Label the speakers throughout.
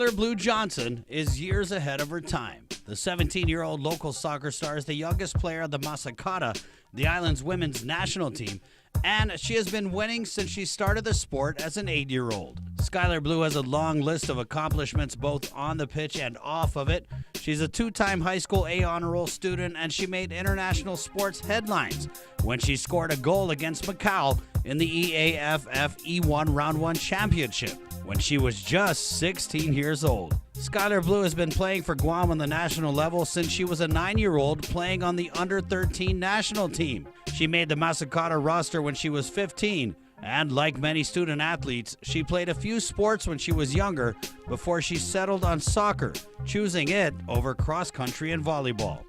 Speaker 1: Skylerblu Johnson is years ahead of her time. The 17-year-old local soccer star is the youngest player on the Masakata, the island's women's national team, and she has been winning since she started the sport as an 8-year-old. Skylerblu has a long list of accomplishments both on the pitch and off of it. She's a 2-time high school A honor roll student, and she made international sports headlines when she scored a goal against Macau in the EAFF E1 Round 1 Championship when she was just 16 years old. Skylerblu has been playing for Guam on the national level since she was a 9-year-old playing on the under-13 national team. She made the Masakata roster when she was 15, and like many student athletes, she played a few sports when she was younger before she settled on soccer, choosing it over cross-country and volleyball.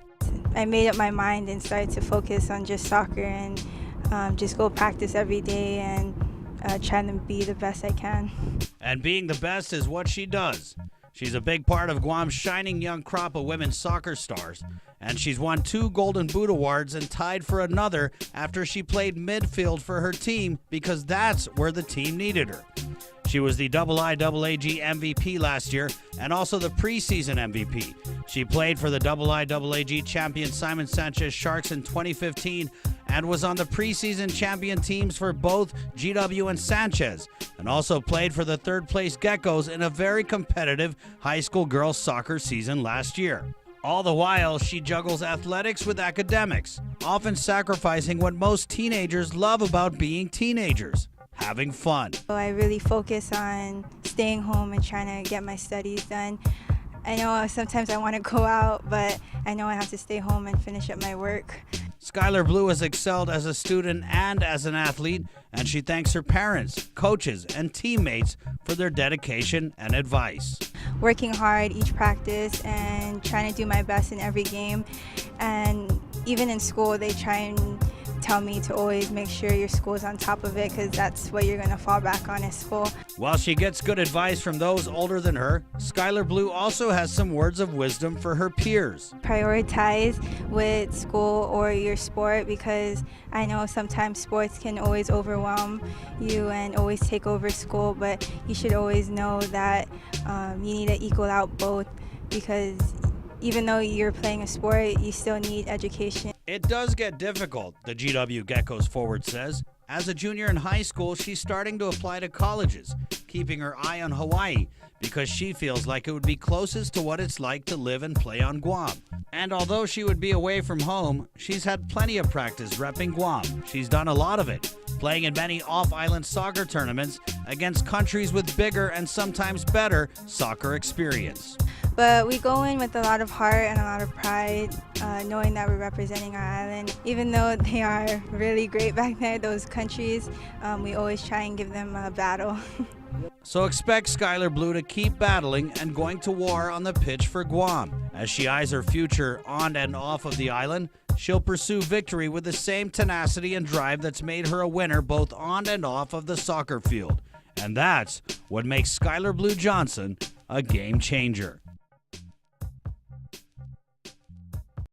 Speaker 2: I made up my mind and started to focus on just soccer and just go practice every day and try to be the best I can.
Speaker 1: And being the best is what she does. She's a big part of Guam's shining young crop of women's soccer stars, and she's won 2 Golden Boot awards and tied for another after she played midfield for her team because that's where the team needed her. She was the IIAG MVP last year and also the preseason MVP. She played for the IIAG champion Simon Sanchez Sharks in 2015 and was on the preseason champion teams for both GW and Sanchez, and also played for the third-place Geckos in a very competitive high school girls soccer season last year. All the while, she juggles athletics with academics, often sacrificing what most teenagers love about being teenagers: having fun.
Speaker 2: So I really focus on staying home and trying to get my studies done. I know sometimes I want to go out, but I know I have to stay home and finish up my work.
Speaker 1: Skylerblu has excelled as a student and as an athlete, and she thanks her parents, coaches, and teammates for their dedication and advice.
Speaker 2: Working hard each practice and trying to do my best in every game. And even in school, they try and tell me to always make sure your school's on top of it because that's what you're going to fall back on is school.
Speaker 1: While she gets good advice from those older than her, Skylerblu also has some words of wisdom for her peers.
Speaker 2: Prioritize with school or your sport because I know sometimes sports can always overwhelm you and always take over school, but you should always know that you need to equal out both because even though you're playing a sport, you still need education.
Speaker 1: It does get difficult, the GW Geckos forward says. As a junior in high school, she's starting to apply to colleges, keeping her eye on Hawaii because she feels like it would be closest to what it's like to live and play on Guam. And although she would be away from home, she's had plenty of practice repping Guam. She's done a lot of it, playing in many off-island soccer tournaments against countries with bigger and sometimes better soccer experience.
Speaker 2: But we go in with a lot of heart and a lot of pride, knowing that we're representing our island. Even though they are really great back there, those countries, we always try and give them a battle.
Speaker 1: So expect Skylerblu to keep battling and going to war on the pitch for Guam. As she eyes her future on and off of the island, she'll pursue victory with the same tenacity and drive that's made her a winner both on and off of the soccer field. And that's what makes Skylerblu Johnson a game changer.